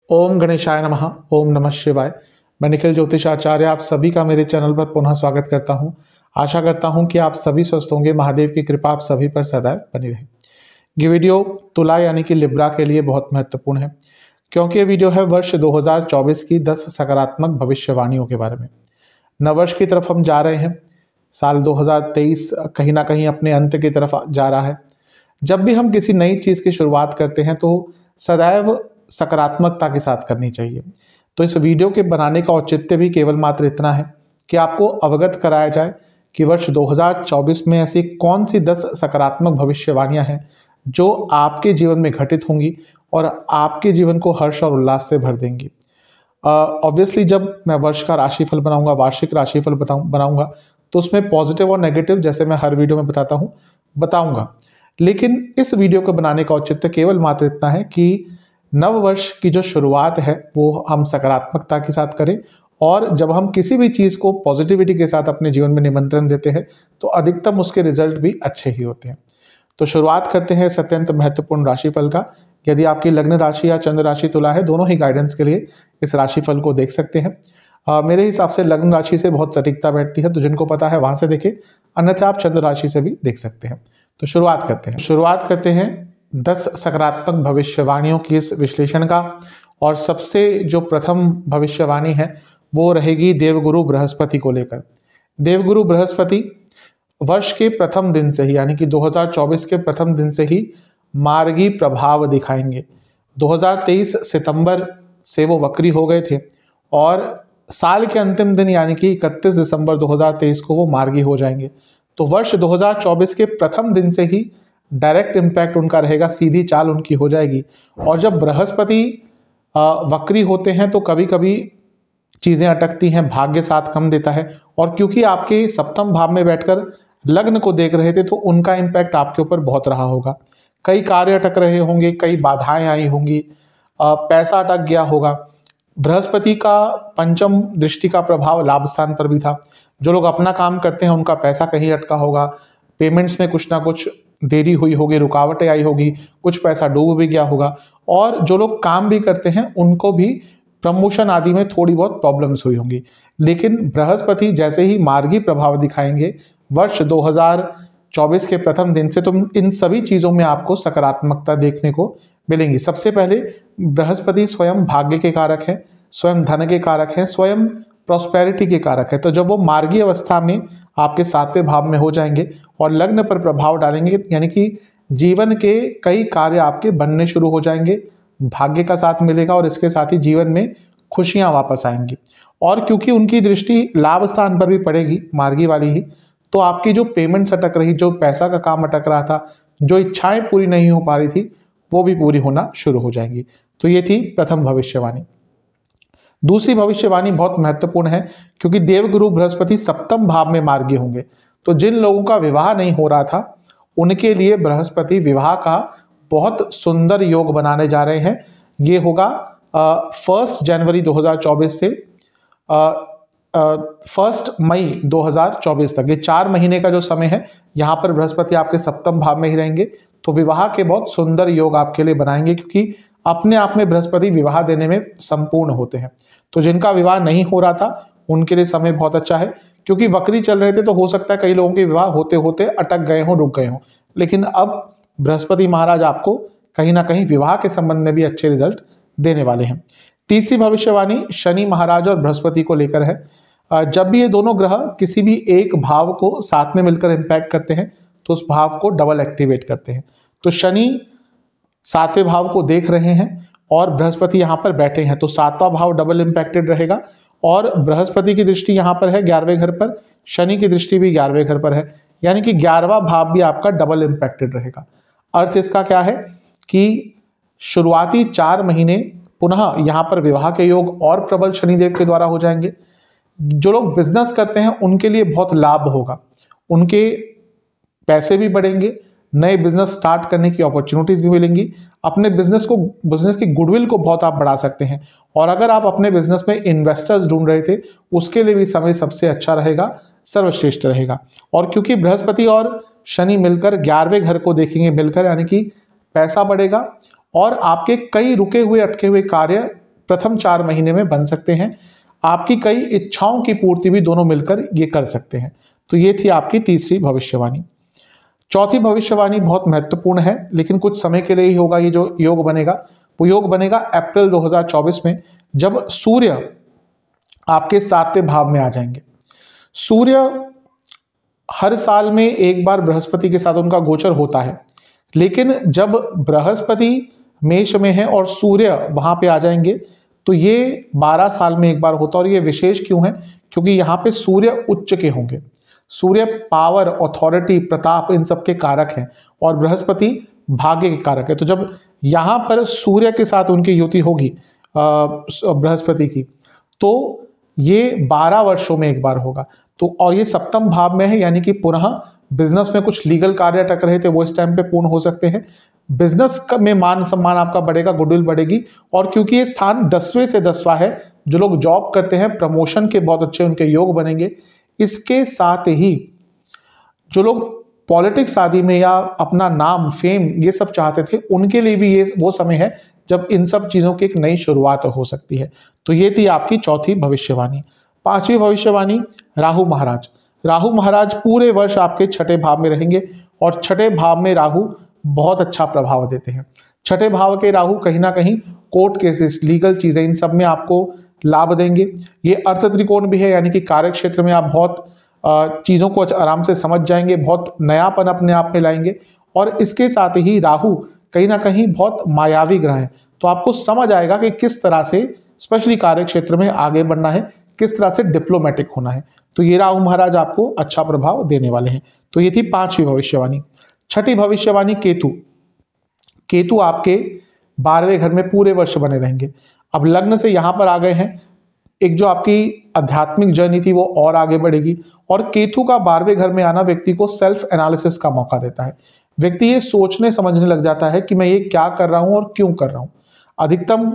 ओम गणेशाय नमः। ओम नमः शिवाय। मैं निखिल ज्योतिषाचार्य आप सभी का मेरे चैनल पर पुनः स्वागत करता हूं। आशा करता हूं कि आप सभी स्वस्थ होंगे। महादेव की कृपा आप सभी पर सदैव बनी रहे। ये वीडियो तुला यानी कि लिब्रा के लिए बहुत महत्वपूर्ण है, क्योंकि ये वीडियो है वर्ष 2024 की 10 सकारात्मक भविष्यवाणियों के बारे में। नववर्ष की तरफ हम जा रहे हैं। साल 2023 कहीं ना कहीं अपने अंत की तरफ जा रहा है। जब भी हम किसी नई चीज़ की शुरुआत करते हैं तो सदैव सकारात्मकता के साथ करनी चाहिए। तो इस वीडियो के बनाने का औचित्य भी केवल मात्र इतना है कि आपको अवगत कराया जाए कि वर्ष 2024 में ऐसी कौन सी 10 सकारात्मक भविष्यवाणियां हैं जो आपके जीवन में घटित होंगी और आपके जीवन को हर्ष और उल्लास से भर देंगी। ऑब्वियसली जब मैं वर्ष का राशिफल बनाऊंगा, वार्षिक राशिफल बनाऊंगा, तो उसमें पॉजिटिव और नेगेटिव, जैसे मैं हर वीडियो में बताता हूं, बताऊंगा। लेकिन इस वीडियो को बनाने का औचित्य केवल मात्र इतना है कि नव वर्ष की जो शुरुआत है वो हम सकारात्मकता के साथ करें, और जब हम किसी भी चीज़ को पॉजिटिविटी के साथ अपने जीवन में निमंत्रण देते हैं तो अधिकतम उसके रिजल्ट भी अच्छे ही होते हैं। तो शुरुआत करते हैं इस अत्यंत महत्वपूर्ण राशिफल का। यदि आपकी लग्न राशि या चंद्र राशि तुला है, दोनों ही गाइडेंस के लिए इस राशिफल को देख सकते हैं। मेरे हिसाब से लग्न राशि से बहुत सटीकता बैठती है, तो जिनको पता है वहां से देखें, अन्यथा आप चंद्र राशि से भी देख सकते हैं। तो शुरुआत करते हैं 10 सकारात्मक भविष्यवाणियों की इस विश्लेषण का। और सबसे जो प्रथम भविष्यवाणी है वो रहेगी देवगुरु बृहस्पति को लेकर। देवगुरु बृहस्पति वर्ष के प्रथम दिन से ही, यानी कि 2024 के प्रथम दिन से ही मार्गी प्रभाव दिखाएंगे। 2023 सितंबर से वो वक्री हो गए थे और साल के अंतिम दिन यानी कि 31 दिसंबर 2023 को वो मार्गी हो जाएंगे। तो वर्ष 2024 के प्रथम दिन से ही डायरेक्ट इम्पैक्ट उनका रहेगा, सीधी चाल उनकी हो जाएगी। और जब बृहस्पति वक्री होते हैं तो कभी कभी चीज़ें अटकती हैं, भाग्य साथ कम देता है। और क्योंकि आपके सप्तम भाव में बैठकर लग्न को देख रहे थे तो उनका इम्पैक्ट आपके ऊपर बहुत रहा होगा। कई कार्य अटक रहे होंगे, कई बाधाएं आई होंगी, पैसा अटक गया होगा। बृहस्पति का पंचम दृष्टि का प्रभाव लाभ स्थान पर भी था। जो लोग अपना काम करते हैं उनका पैसा कहीं अटका होगा, पेमेंट्स में कुछ ना कुछ देरी हुई होगी, रुकावटें आई होगी, कुछ पैसा डूब भी गया होगा। और जो लोग काम भी करते हैं उनको भी प्रमोशन आदि में थोड़ी बहुत प्रॉब्लम्स हुई होंगी। लेकिन बृहस्पति जैसे ही मार्गी प्रभाव दिखाएंगे वर्ष 2024 के प्रथम दिन से, तो इन सभी चीज़ों में आपको सकारात्मकता देखने को मिलेंगी। सबसे पहले बृहस्पति स्वयं भाग्य के कारक है, स्वयं धन के कारक है, स्वयं प्रॉस्पेरिटी के कारक है। तो जब वो मार्गी अवस्था में आपके 7वें भाव में हो जाएंगे और लग्न पर प्रभाव डालेंगे, यानी कि जीवन के कई कार्य आपके बनने शुरू हो जाएंगे, भाग्य का साथ मिलेगा और इसके साथ ही जीवन में खुशियां वापस आएंगी। और क्योंकि उनकी दृष्टि लाभ स्थान पर भी पड़ेगी, मार्गी वाली ही, तो आपकी जो पेमेंट्स अटक रही, जो पैसा का काम अटक रहा था, जो इच्छाएं पूरी नहीं हो पा रही थी, वो भी पूरी होना शुरू हो जाएंगी। तो ये थी प्रथम भविष्यवाणी। दूसरी भविष्यवाणी बहुत महत्वपूर्ण है, क्योंकि देवगुरु बृहस्पति सप्तम भाव में मार्गी होंगे। तो जिन लोगों का विवाह नहीं हो रहा था उनके लिए बृहस्पति विवाह का बहुत सुंदर योग बनाने जा रहे हैं। ये होगा 1 जनवरी 2024 से 1 मई 2024 तक। ये 4 महीने का जो समय है, यहाँ पर बृहस्पति आपके सप्तम भाव में ही रहेंगे। तो विवाह के बहुत सुंदर योग आपके लिए बनाएंगे, क्योंकि अपने आप में बृहस्पति विवाह देने में संपूर्ण होते हैं। तो जिनका विवाह नहीं हो रहा था उनके लिए समय बहुत अच्छा है, क्योंकि वक्री चल रहे थे तो हो सकता है कई लोगों के विवाह होते होते अटक गए हों, रुक गए हों। लेकिन अब बृहस्पति महाराज आपको कहीं ना कहीं विवाह के संबंध में भी अच्छे रिजल्ट देने वाले हैं। तीसरी भविष्यवाणी शनि महाराज और बृहस्पति को लेकर है। जब भी ये दोनों ग्रह किसी भी एक भाव को साथ में मिलकर इम्पैक्ट करते हैं तो उस भाव को डबल एक्टिवेट करते हैं। तो शनि 7वें भाव को देख रहे हैं और बृहस्पति यहाँ पर बैठे हैं, तो 7वां भाव डबल इम्पैक्टेड रहेगा। और बृहस्पति की दृष्टि यहाँ पर है 11वें घर पर, शनि की दृष्टि भी 11वें घर पर है, यानी कि 11वां भाव भी आपका डबल इम्पैक्टेड रहेगा। अर्थ इसका क्या है कि शुरुआती 4 महीने पुनः यहाँ पर विवाह के योग और प्रबल शनिदेव के द्वारा हो जाएंगे। जो लोग बिजनेस करते हैं उनके लिए बहुत लाभ होगा, उनके पैसे भी बढ़ेंगे, नए बिजनेस स्टार्ट करने की अपॉर्चुनिटीज भी मिलेंगी। अपने बिजनेस की गुडविल को बहुत आप बढ़ा सकते हैं। और अगर आप अपने बिजनेस में इन्वेस्टर्स ढूंढ रहे थे उसके लिए भी समय सबसे अच्छा रहेगा, सर्वश्रेष्ठ रहेगा। और क्योंकि बृहस्पति और शनि मिलकर 11वें घर को देखेंगे मिलकर, यानी कि पैसा बढ़ेगा और आपके कई रुके हुए अटके हुए कार्य प्रथम 4 महीने में बन सकते हैं। आपकी कई इच्छाओं की पूर्ति भी दोनों मिलकर ये कर सकते हैं। तो ये थी आपकी तीसरी भविष्यवाणी। चौथी भविष्यवाणी बहुत महत्वपूर्ण है, लेकिन कुछ समय के लिए ही होगा। ये जो योग बनेगा वो योग बनेगा अप्रैल 2024 में, जब सूर्य आपके 7वें भाव में आ जाएंगे। सूर्य हर साल में एक बार बृहस्पति के साथ उनका गोचर होता है, लेकिन जब बृहस्पति मेष में है और सूर्य वहां पे आ जाएंगे तो ये 12 साल में एक बार होता है। और ये विशेष क्यों है? क्योंकि यहाँ पे सूर्य उच्च के होंगे। सूर्य पावर, अथॉरिटी, प्रताप, इन सब के कारक हैं और बृहस्पति भाग्य के कारक है। तो जब यहाँ पर सूर्य के साथ उनकी युति होगी बृहस्पति की, तो ये 12 वर्षों में एक बार होगा। तो और ये सप्तम भाव में है, यानी कि पुनः बिजनेस में कुछ लीगल कार्य अटक रहे थे वो इस टाइम पे पूर्ण हो सकते हैं। बिजनेस में मान सम्मान आपका बढ़ेगा, गुडविल बढ़ेगी। और क्योंकि ये स्थान 10वें से 10वां है, जो लोग जॉब करते हैं प्रमोशन के बहुत अच्छे उनके योग बनेंगे। इसके साथ ही जो लोग पॉलिटिक्स आदि में या अपना नाम, फेम ये सब चाहते थे, उनके लिए भी ये वो समय है जब इन सब चीजों की एक नई शुरुआत हो सकती है। तो ये थी आपकी चौथी भविष्यवाणी। पांचवी भविष्यवाणी, राहु महाराज। राहु महाराज पूरे वर्ष आपके 6ठे भाव में रहेंगे और 6ठे भाव में राहु बहुत अच्छा प्रभाव देते हैं। 6ठे भाव के राहु कहीं ना कहीं कोर्ट केसेस, लीगल चीजें, इन सब में आपको लाभ देंगे। ये अर्थ त्रिकोण भी है, यानी कि कार्य क्षेत्र में आप बहुत चीजों को आराम से समझ जाएंगे, बहुत नयापन अपने आप में लाएंगे। और इसके साथ ही राहु कहीं ना कहीं बहुत मायावी ग्रह है, तो आपको समझ आएगा कि किस तरह से स्पेशली कार्य क्षेत्र में आगे बढ़ना है, किस तरह से डिप्लोमेटिक होना है। तो ये राहु महाराज आपको अच्छा प्रभाव देने वाले हैं। तो ये थी पांचवी भविष्यवाणी। छठी भविष्यवाणी, केतु। केतु आपके 12वें घर में पूरे वर्ष बने रहेंगे। अब लग्न से यहां पर आ गए हैं, एक जो आपकी आध्यात्मिक जर्नी थी वो और आगे बढ़ेगी। और केतु का 12वें घर में आना व्यक्ति को सेल्फ एनालिसिस का मौका देता है। व्यक्ति ये सोचने समझने लग जाता है कि मैं ये क्या कर रहा हूं और क्यों कर रहा हूं। अधिकतम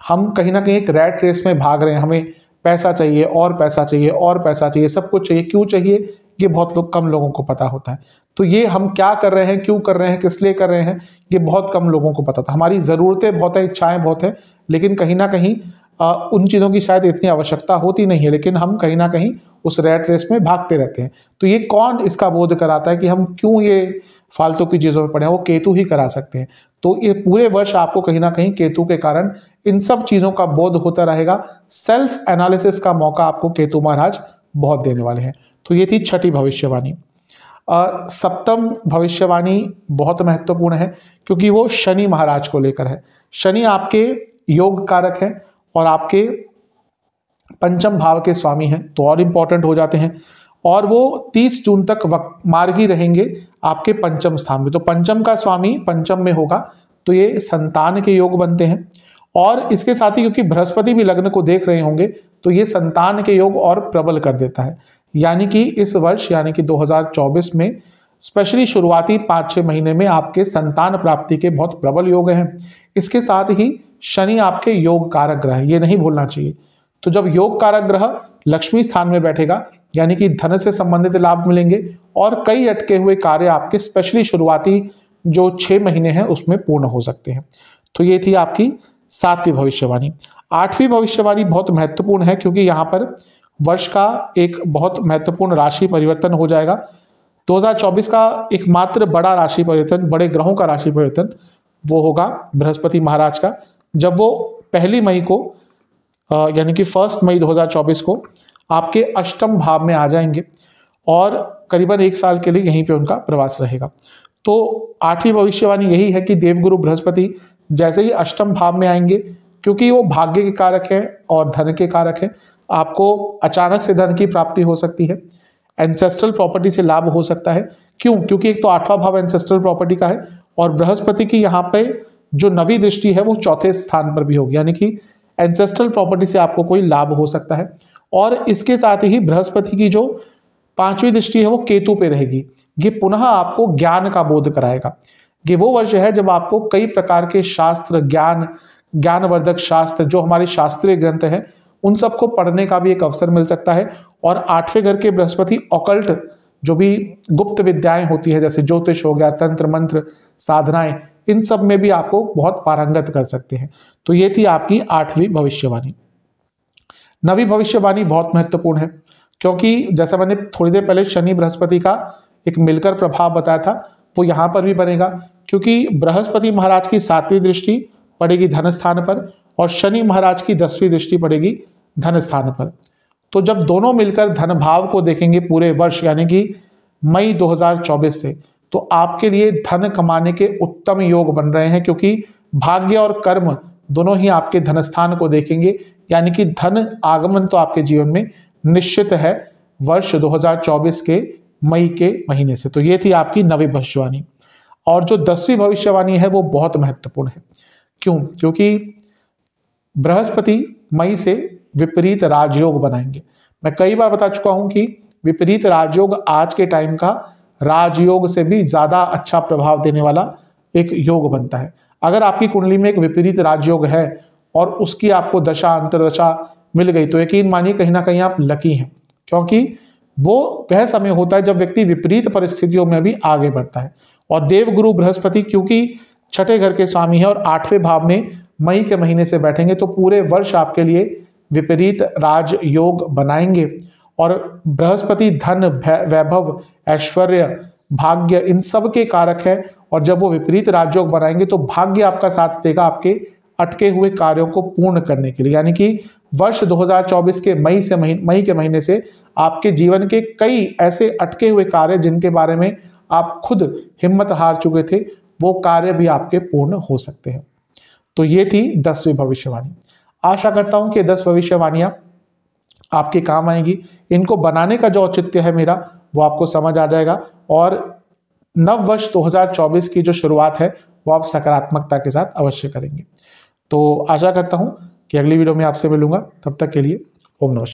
हम कहीं ना कहीं एक रैट रेस में भाग रहे हैं, हमें पैसा चाहिए और पैसा चाहिए और पैसा चाहिए, सब कुछ चाहिए। क्यों चाहिए ये बहुत कम लोगों को पता होता है। तो ये हम क्या कर रहे हैं, क्यों कर रहे हैं, किस लिए कर रहे हैं, ये बहुत कम लोगों को पता था। हमारी ज़रूरतें बहुत है, इच्छाएं बहुत है, लेकिन कहीं ना कहीं उन चीज़ों की शायद इतनी आवश्यकता होती नहीं है, लेकिन हम कहीं ना कहीं उस रैट रेस में भागते रहते हैं। तो ये कौन इसका बोध कराता है कि हम क्यों ये फालतू की चीज़ों में पड़े हैं? वो केतु ही करा सकते हैं। तो ये पूरे वर्ष आपको कहीं ना कहीं केतु के कारण इन सब चीज़ों का बोध होता रहेगा। सेल्फ एनालिसिस का मौका आपको केतु महाराज बहुत देने वाले हैं। तो ये थी छठी भविष्यवाणी। सप्तम भविष्यवाणी बहुत महत्वपूर्ण है, क्योंकि वो शनि महाराज को लेकर है। शनि आपके योग कारक हैं और आपके पंचम भाव के स्वामी हैं, तो और इंपॉर्टेंट हो जाते हैं। और वो 30 जून तक मार्गी रहेंगे आपके पंचम स्थान में। तो पंचम का स्वामी पंचम में होगा, तो ये संतान के योग बनते हैं। और इसके साथ ही क्योंकि बृहस्पति भी लग्न को देख रहे होंगे, तो ये संतान के योग और प्रबल कर देता है। यानी कि इस वर्ष, यानी कि 2024 में स्पेशली शुरुआती 5-6 महीने में आपके संतान प्राप्ति के बहुत प्रबल योग हैं। इसके साथ ही शनि आपके योग कारक ग्रह है, ये नहीं भूलना चाहिए। तो जब योग कारक ग्रह लक्ष्मी स्थान में बैठेगा, यानी कि धन से संबंधित लाभ मिलेंगे और कई अटके हुए कार्य आपके स्पेशली शुरुआती जो 6 महीने हैं उसमें पूर्ण हो सकते हैं। तो ये थी आपकी 7वीं भविष्यवाणी। 8वीं भविष्यवाणी बहुत महत्वपूर्ण है, क्योंकि यहाँ पर वर्ष का एक बहुत महत्वपूर्ण राशि परिवर्तन हो जाएगा। 2024 का एकमात्र बड़ा राशि परिवर्तन, बड़े ग्रहों का राशि परिवर्तन वो होगा बृहस्पति महाराज का, जब वो 1 मई को यानी कि 1 मई 2024 को आपके अष्टम भाव में आ जाएंगे और करीबन 1 साल के लिए यहीं पे उनका प्रवास रहेगा। तो 8वीं भविष्यवाणी यही है कि देवगुरु बृहस्पति जैसे ही अष्टम भाव में आएंगे, क्योंकि वो भाग्य के कारक है और धन के कारक है, आपको अचानक से धन की प्राप्ति हो सकती है, एंसेस्ट्रल प्रॉपर्टी से लाभ हो सकता है। क्यों? क्योंकि एक तो 8वां भाव एंसेस्ट्रल प्रॉपर्टी का है और बृहस्पति की यहाँ पे जो 9वीं दृष्टि है वो 4थे स्थान पर भी होगी, यानी कि एंसेस्ट्रल प्रॉपर्टी से आपको कोई लाभ हो सकता है। और इसके साथ ही बृहस्पति की जो 5वीं दृष्टि है वो केतु पे रहेगी, ये पुनः आपको ज्ञान का बोध कराएगा। ये वो वर्ष है जब आपको कई प्रकार के शास्त्र, ज्ञानवर्धक शास्त्र, जो हमारे शास्त्रीय ग्रंथ हैं, उन सबको पढ़ने का भी एक अवसर मिल सकता है। और 8वें घर के बृहस्पति ऑकल्ट जो भी गुप्त विद्याएं होती है, जैसे ज्योतिष हो गया, तंत्र मंत्र, साधनाएं, इन सब में भी आपको बहुत पारंगत कर सकते हैं। तो ये थी आपकी 8वीं भविष्यवाणी। 9वीं भविष्यवाणी बहुत महत्वपूर्ण है, क्योंकि जैसा मैंने थोड़ी देर पहले शनि बृहस्पति का एक मिलकर प्रभाव बताया था, वो यहाँ पर भी बनेगा, क्योंकि बृहस्पति महाराज की 7वीं दृष्टि पड़ेगी धन स्थान पर और शनि महाराज की 10वीं दृष्टि पड़ेगी धन स्थान पर। तो जब दोनों मिलकर धन भाव को देखेंगे पूरे वर्ष यानी कि मई 2024 से, तो आपके लिए धन कमाने के उत्तम योग बन रहे हैं, क्योंकि भाग्य और कर्म दोनों ही आपके धन स्थान को देखेंगे, यानी कि धन आगमन तो आपके जीवन में निश्चित है वर्ष 2024 के मई के महीने से। तो ये थी आपकी 9वीं भविष्यवाणी। और जो 10वीं भविष्यवाणी है वो बहुत महत्वपूर्ण है। क्यों? क्योंकि बृहस्पति मई से विपरीत राजयोग बनाएंगे। मैं कई बार बता चुका हूं कि विपरीत राजयोग आज के टाइम का राजयोग से भी ज्यादा अच्छा प्रभाव देने वाला एक योग बनता है। अगर आपकी कुंडली में एक विपरीत राजयोग है और उसकी आपको दशा अंतरदशा मिल गई, तो यकीन मानिए कहीं ना कहीं आप लकी हैं, क्योंकि वो वह समय होता है जब व्यक्ति विपरीत परिस्थितियों में भी आगे बढ़ता है। और देवगुरु बृहस्पति क्योंकि छठे घर के स्वामी है और 8वें भाव में मई के महीने से बैठेंगे, तो पूरे वर्ष आपके लिए विपरीत राजयोग बनाएंगे। और बृहस्पति धन, वैभव, ऐश्वर्य, भाग्य इन सब के कारक है, और जब वो विपरीत राजयोग बनाएंगे तो भाग्य आपका साथ देगा आपके अटके हुए कार्यों को पूर्ण करने के लिए। यानी कि वर्ष 2024 के मई के महीने से आपके जीवन के कई ऐसे अटके हुए कार्य जिनके बारे में आप खुद हिम्मत हार चुके थे, वो कार्य भी आपके पूर्ण हो सकते हैं। तो ये थी 10वीं भविष्यवाणी। आशा करता हूं कि 10 भविष्यवाणियां आपके काम आएंगी। इनको बनाने का जो औचित्य है मेरा, वो आपको समझ आ जाएगा, और नव वर्ष 2024 की जो शुरुआत है वो आप सकारात्मकता के साथ अवश्य करेंगे। तो आशा करता हूं कि अगली वीडियो में आपसे मिलूंगा। तब तक के लिए ओम नमः।